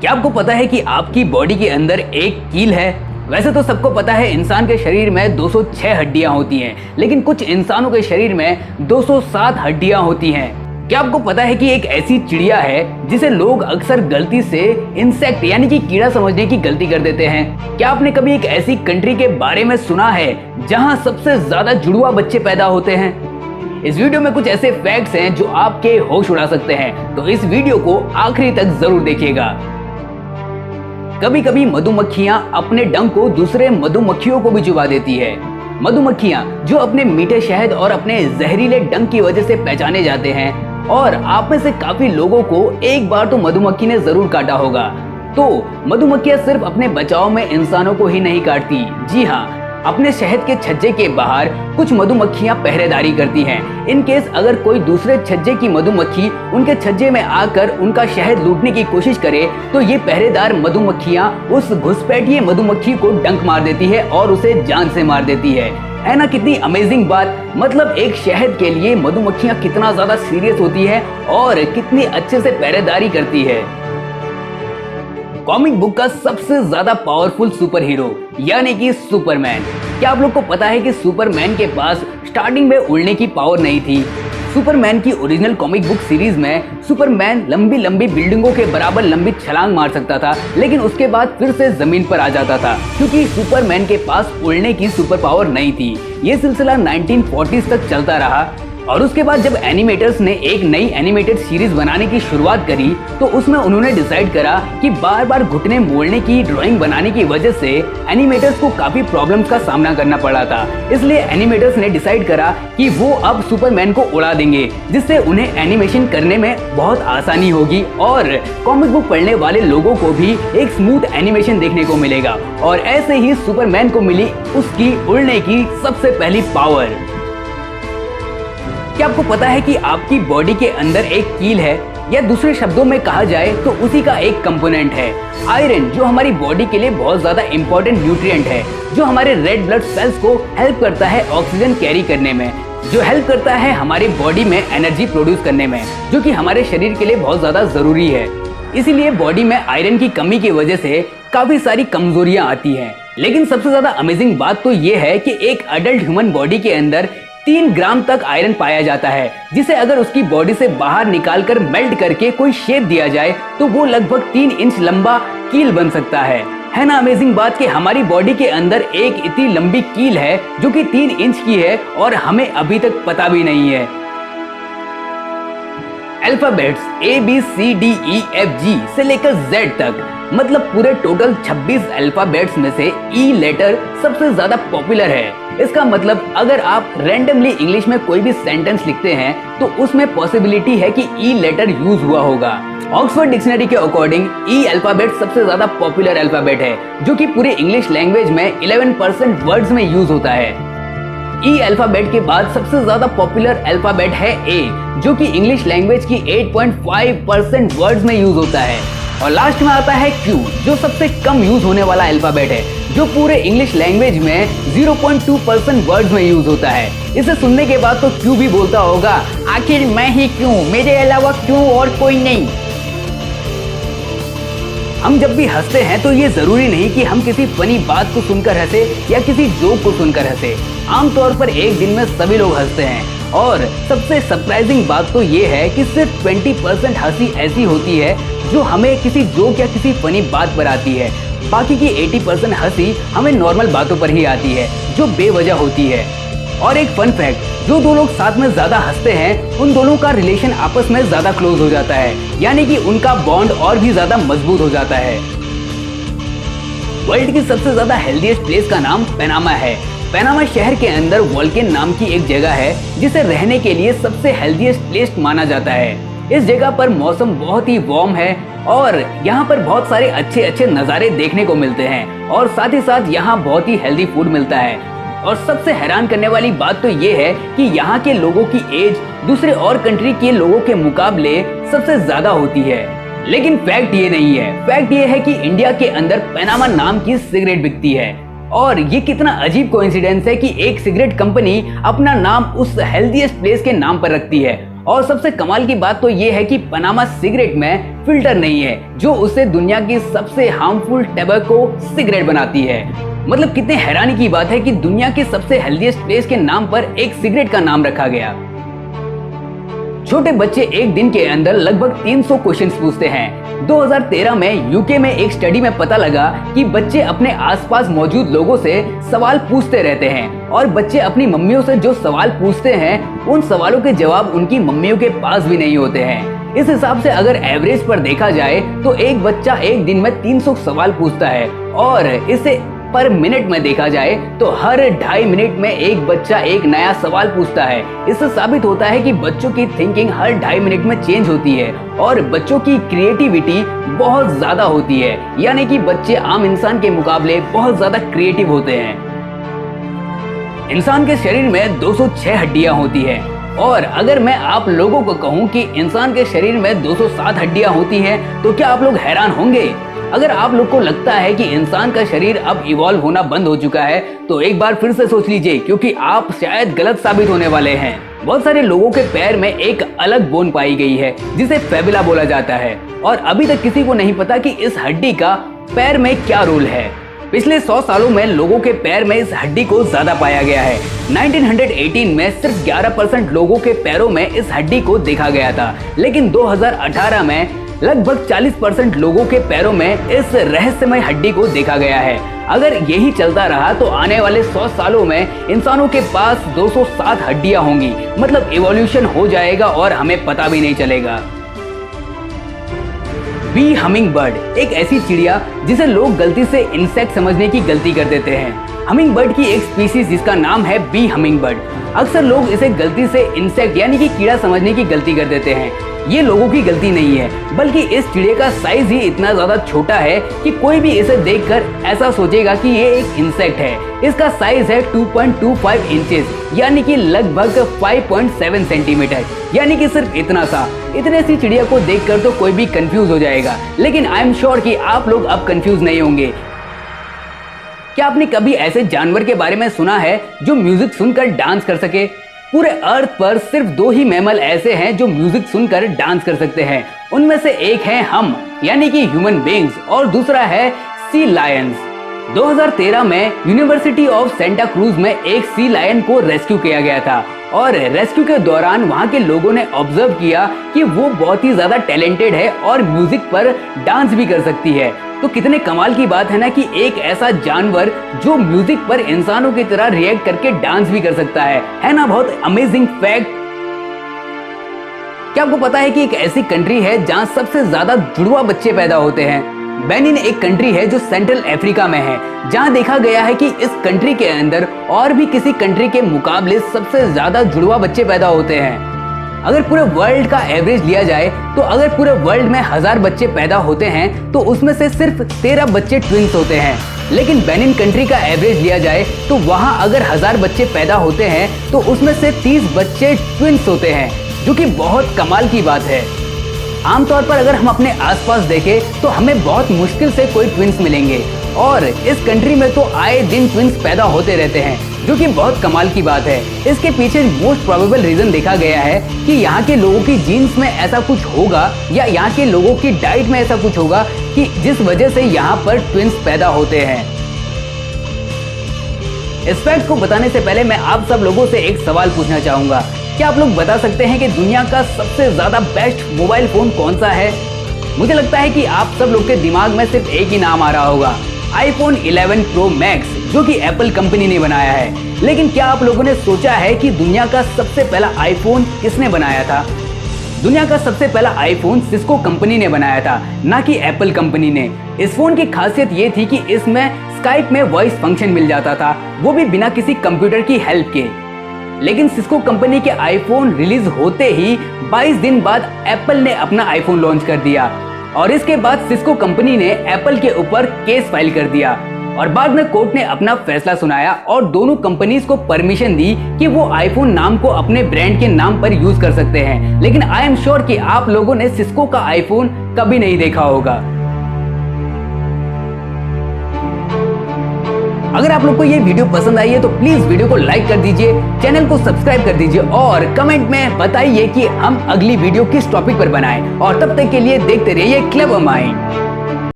क्या आपको पता है कि आपकी बॉडी के अंदर एक कील है? वैसे तो सबको पता है इंसान के शरीर में 206 हड्डियां होती हैं, लेकिन कुछ इंसानों के शरीर में 207 हड्डियां होती हैं। क्या आपको पता है कि एक ऐसी चिड़िया है जिसे लोग अक्सर गलती से इंसेक्ट यानी कि कीड़ा समझने की गलती कर देते हैं? क्या आपने कभी एक ऐसी कंट्री के बारे में सुना है जहां सबसे ज्यादा जुड़वा बच्चे पैदा होते हैं? इस वीडियो में कुछ ऐसे फैक्ट्स हैं जो आपके होश उड़ा सकते हैं, तो इस वीडियो को आखिरी तक जरूर देखिएगा। कभी कभी मधुमक्खियां अपने डंक को दूसरे मधुमक्खियों को भी चुबा देती है। मधुमक्खियां जो अपने मीठे शहद और अपने जहरीले डंक की वजह से पहचाने जाते हैं, और आप में से काफी लोगों को एक बार तो मधुमक्खी ने जरूर काटा होगा। तो मधुमक्खियां सिर्फ अपने बचाव में इंसानों को ही नहीं काटती, जी हाँ, अपने शहद के छज्जे के बाहर कुछ मधुमक्खियां पहरेदारी करती हैं। इन केस अगर कोई दूसरे छज्जे की मधुमक्खी उनके छज्जे में आकर उनका शहद लूटने की कोशिश करे, तो ये पहरेदार मधुमक्खियां उस घुसपैठिए मधुमक्खी को डंक मार देती है और उसे जान से मार देती है ना? कितनी अमेजिंग बात। मतलब एक शहद के लिए मधुमक्खियां कितना ज्यादा सीरियस होती है और कितनी अच्छे से पहरेदारी करती है। कॉमिक बुक का सबसे ज्यादा पावरफुल सुपर हीरो यानी कि सुपरमैन। क्या आप लोग को पता है कि सुपरमैन के पास स्टार्टिंग में उड़ने की पावर नहीं थी? सुपरमैन की ओरिजिनल कॉमिक बुक सीरीज में सुपरमैन लंबी लंबी बिल्डिंगों के बराबर लंबी छलांग मार सकता था, लेकिन उसके बाद फिर से जमीन पर आ जाता था, क्योंकि सुपरमैन के पास उड़ने की सुपर पावर नहीं थी। ये सिलसिला 1940s तक चलता रहा, और उसके बाद जब एनिमेटर्स ने एक नई एनिमेटेड सीरीज बनाने की शुरुआत करी, तो उसमें उन्होंने डिसाइड करा कि बार बार घुटने मोड़ने की ड्राइंग बनाने की वजह से एनिमेटर्स को काफी प्रॉब्लम्स का सामना करना पड़ा था। इसलिए एनिमेटर्स ने डिसाइड करा कि वो अब सुपरमैन को उड़ा देंगे, जिससे उन्हें एनिमेशन करने में बहुत आसानी होगी और कॉमिक बुक पढ़ने वाले लोगों को भी एक स्मूथ एनिमेशन देखने को मिलेगा। और ऐसे ही सुपरमैन को मिली उसकी उड़ने की सबसे पहली पावर। क्या आपको पता है कि आपकी बॉडी के अंदर एक कील है, या दूसरे शब्दों में कहा जाए तो उसी का एक कंपोनेंट है आयरन, जो हमारी बॉडी के लिए बहुत ज्यादा इंपॉर्टेंट न्यूट्रिएंट है, जो हमारे रेड ब्लड सेल्स को हेल्प करता है ऑक्सीजन कैरी करने में, जो हेल्प करता है हमारी बॉडी में एनर्जी प्रोड्यूस करने में, जो कि हमारे शरीर के लिए बहुत ज्यादा जरूरी है। इसीलिए बॉडी में आयरन की कमी की वजह से काफी सारी कमजोरियां आती हैं। लेकिन सबसे ज्यादा अमेजिंग बात तो ये है कि एक अडल्ट ह्यूमन बॉडी के अंदर 3 ग्राम तक आयरन पाया जाता है, जिसे अगर उसकी बॉडी से बाहर निकालकर मेल्ट करके कोई शेप दिया जाए तो वो लगभग 3 इंच लंबा कील बन सकता है ना? अमेजिंग बात कि हमारी बॉडी के अंदर एक इतनी लंबी कील है जो कि 3 इंच की है और हमें अभी तक पता भी नहीं है। अल्फाबेट्स ABCDEFG से लेकर Z तक, मतलब पूरे टोटल 26 अल्फाबेट्स में से E लेटर सबसे ज्यादा पॉपुलर है। इसका मतलब अगर आप रैंडमली इंग्लिश में कोई भी सेंटेंस लिखते हैं तो उसमें पॉसिबिलिटी है कि E लेटर यूज हुआ होगा। ऑक्सफोर्ड डिक्शनरी के अकॉर्डिंग E अल्फाबेट सबसे ज्यादा पॉपुलर अल्फाबेट है, जो कि पूरे इंग्लिश लैंग्वेज में 11% वर्ड्स में यूज होता है। E अल्फाबेट के बाद सबसे ज्यादा पॉपुलर अल्फाबेट है A, जो कि इंग्लिश लैंग्वेज की 8.5% वर्ड्स में यूज होता है। और लास्ट में आता है Q, जो सबसे कम यूज होने वाला अल्फाबेट है, जो पूरे इंग्लिश लैंग्वेज में 0.2% वर्ड्स में यूज होता है। इसे सुनने के बाद तो Q भी बोलता होगा, आखिर मैं ही क्यों, मेरे अलावा क्यों और कोई नहीं। हम जब भी हंसते हैं तो ये जरूरी नहीं कि हम किसी फनी बात को सुनकर हंसे या किसी जोक को सुनकर हंसे। आमतौर पर एक दिन में सभी लोग हंसते हैं, और सबसे सरप्राइजिंग बात तो ये है कि सिर्फ 20% हंसी ऐसी होती है जो हमें किसी जोक या किसी फनी बात पर आती है। बाकी की 80% हंसी हमें नॉर्मल बातों पर ही आती है, जो बेवजह होती है। और एक फन फैक्ट, जो दो लोग साथ में ज्यादा हंसते हैं उन दोनों का रिलेशन आपस में ज्यादा क्लोज हो जाता है, यानी कि उनका बॉन्ड और भी ज्यादा मजबूत हो जाता है। वर्ल्ड की सबसे ज्यादा हेल्दीएस्ट प्लेस का नाम पनामा है। पनामा शहर के अंदर वोल्केन नाम की एक जगह है, जिसे रहने के लिए सबसे हेल्दीएस्ट प्लेस माना जाता है। इस जगह पर मौसम बहुत ही वार्म है और यहाँ पर बहुत सारे अच्छे अच्छे नज़ारे देखने को मिलते हैं, और साथ ही साथ यहाँ बहुत ही हेल्दी फूड मिलता है। और सबसे हैरान करने वाली बात तो ये है कि यहाँ के लोगों की एज दूसरे और कंट्री के लोगों के मुकाबले सबसे ज्यादा होती है। लेकिन फैक्ट ये नहीं है, फैक्ट ये है कि इंडिया के अंदर पनामा नाम की सिगरेट बिकती है। और ये कितना अजीब कोइंसिडेंस है कि एक सिगरेट कंपनी अपना नाम उस हेल्दीएस्ट प्लेस के नाम पर रखती है, और सबसे कमाल की बात तो ये है कि पनामा सिगरेट में फिल्टर नहीं है, जो उसे दुनिया की सबसे हार्मफुल टैबेको सिगरेट बनाती है। मतलब कितने हैरानी की बात है कि दुनिया के सबसे हेल्दीएस्ट प्लेस के नाम पर एक सिगरेट का नाम रखा गया। छोटे बच्चे एक दिन के अंदर लगभग 300 क्वेश्चंस पूछते हैं। 2013 में यूके में एक स्टडी में पता लगा कि बच्चे अपने आसपास मौजूद लोगों से सवाल पूछते रहते हैं और बच्चे अपनी मम्मियों से जो सवाल पूछते हैं उन सवालों के जवाब उनकी मम्मियों के पास भी नहीं होते हैं। इस हिसाब से अगर एवरेज पर देखा जाए तो एक बच्चा एक दिन में 300 सवाल पूछता है और इसे पर मिनट में देखा जाए तो हर 2.5 मिनट में एक बच्चा एक नया सवाल पूछता है। इससे साबित होता है कि बच्चों की थिंकिंग हर 2.5 मिनट में चेंज होती है और बच्चों की क्रिएटिविटी बहुत ज्यादा होती है, यानी कि बच्चे आम इंसान के मुकाबले बहुत ज्यादा क्रिएटिव होते हैं। इंसान के शरीर में 206 हड्डियां होती है और अगर मैं आप लोगों को कहूं कि इंसान के शरीर में 207 हड्डियां होती हैं तो क्या आप लोग हैरान होंगे? अगर आप लोग को लगता है कि इंसान का शरीर अब इवॉल्व होना बंद हो चुका है तो एक बार फिर से सोच लीजिए, क्योंकि आप शायद गलत साबित होने वाले हैं। बहुत सारे लोगों के पैर में एक अलग बोन पाई गई है जिसे फेबुला बोला जाता है और अभी तक किसी को नहीं पता कि इस हड्डी का पैर में क्या रोल है। पिछले 100 सालों में लोगों के पैर में इस हड्डी को ज्यादा पाया गया है। 1918 में सिर्फ 11% लोगों के पैरों में इस हड्डी को देखा गया था, लेकिन 2018 में लगभग 40% लोगों के पैरों में इस रहस्यमय हड्डी को देखा गया है। अगर यही चलता रहा तो आने वाले 100 सालों में इंसानों के पास 207 हड्डियां होंगी। मतलब इवोल्यूशन हो जाएगा और हमें पता भी नहीं चलेगा। बी हमिंग बर्ड एक ऐसी चिड़िया जिसे लोग गलती से इंसेक्ट समझने की गलती कर देते हैं। हमिंग बर्ड की एक स्पीसीज जिसका नाम है बी हमिंग बर्ड, अक्सर लोग इसे गलती से इंसेक्ट यानी कि कीड़ा समझने की गलती कर देते हैं। ये लोगों की गलती नहीं है, बल्कि इस चिड़िया का साइज ही इतना ज्यादा छोटा है कि कोई भी इसे देखकर ऐसा सोचेगा कि ये एक इंसेक्ट है। इसका साइज है 2.25 इंचेस यानी कि लगभग 5.7 सेंटीमीटर, यानी कि सिर्फ इतना सा। इतने सी चिड़िया को देखकर तो कोई भी कंफ्यूज हो जाएगा, लेकिन आई एम श्योर कि आप लोग अब कंफ्यूज नहीं होंगे। क्या आपने कभी ऐसे जानवर के बारे में सुना है जो म्यूजिक सुनकर डांस कर सके? पूरे अर्थ पर सिर्फ 2 ही मैमल ऐसे हैं जो म्यूजिक सुनकर डांस कर सकते हैं। उनमें से एक है हम यानी कि ह्यूमन बीइंग्स और दूसरा है सी लायंस। 2013 में यूनिवर्सिटी ऑफ सेंटा क्रूज में एक सी लायन को रेस्क्यू किया गया था और रेस्क्यू के दौरान वहां के लोगों ने ऑब्जर्व किया कि वो बहुत ही ज्यादा टैलेंटेड है और म्यूजिक पर डांस भी कर सकती है। तो कितने कमाल की बात है ना कि एक ऐसा जानवर जो म्यूजिक पर इंसानों की तरह रिएक्ट करके डांस भी कर सकता है ना? बहुत अमेजिंग फैक्ट। क्या आपको पता है कि एक ऐसी कंट्री है जहां सबसे ज्यादा जुड़वा बच्चे पैदा होते हैं? बेनिन एक कंट्री है जो सेंट्रल अफ्रीका में है, जहां देखा गया है कि इस कंट्री के अंदर और भी किसी कंट्री के मुकाबले सबसे ज्यादा जुड़वा बच्चे पैदा होते हैं। अगर पूरे वर्ल्ड का एवरेज लिया जाए तो अगर पूरे वर्ल्ड में 1000 बच्चे पैदा होते हैं तो उसमें से सिर्फ 13 बच्चे ट्विंस होते हैं। लेकिन बेनिन कंट्री का एवरेज लिया जाए तो वहां अगर 1000 बच्चे पैदा होते हैं तो उसमें से 30 बच्चे ट्विंस होते हैं, जो कि बहुत कमाल की बात है। आमतौर पर अगर हम अपने आसपास देखें तो हमें बहुत मुश्किल से कोई ट्विंस मिलेंगे और इस कंट्री में तो आए दिन ट्विंस पैदा होते रहते हैं, जो कि बहुत कमाल की बात है। इसके पीछे मोस्ट प्रोबेबल रीजन देखा गया है कि यहाँ के लोगों की जीन्स में ऐसा कुछ होगा या यहाँ के लोगों की डाइट में ऐसा कुछ होगा कि जिस वजह से यहाँ पर ट्विंस पैदा होते हैं। इस फैक्ट को बताने से पहले मैं आप सब लोगों से एक सवाल पूछना चाहूंगा। क्या आप लोग बता सकते हैं कि दुनिया का सबसे ज्यादा बेस्ट मोबाइल फोन कौन सा है? मुझे लगता है कि आप सब लोग के दिमाग में सिर्फ एक ही नाम आ रहा होगा, iPhone 11 Pro Max, जो कि एप्पल कंपनी ने बनाया है। लेकिन क्या आप लोगों ने सोचा है कि दुनिया का सबसे पहला आईफोन किसने बनाया था? दुनिया का सबसे पहला आईफोन सिस्को कंपनी ने बनाया था, ना कि एप्पल कंपनी ने। इस फोन की खासियत ये थी कि इसमें स्काइप में वॉइस फंक्शन मिल जाता था, वो भी बिना किसी कंप्यूटर की हेल्प के। लेकिन सिस्को कंपनी के आईफोन रिलीज होते ही 22 दिन बाद एप्पल ने अपना आईफोन लॉन्च कर दिया और इसके बाद सिस्को कंपनी ने एप्पल के ऊपर केस फाइल कर दिया और बाद में कोर्ट ने अपना फैसला सुनाया और दोनों कंपनीज को परमिशन दी कि वो आईफोन नाम को अपने ब्रांड के नाम पर यूज कर सकते हैं। लेकिन आई एम श्योर कि आप लोगों ने सिस्को का आईफोन कभी नहीं देखा होगा। अगर आप लोग को ये वीडियो पसंद आई है तो प्लीज वीडियो को लाइक कर दीजिए, चैनल को सब्सक्राइब कर दीजिए और कमेंट में बताइए कि हम अगली वीडियो किस टॉपिक पर बनाएं। और तब तक के लिए देखते रहिए क्लेवर माइंड।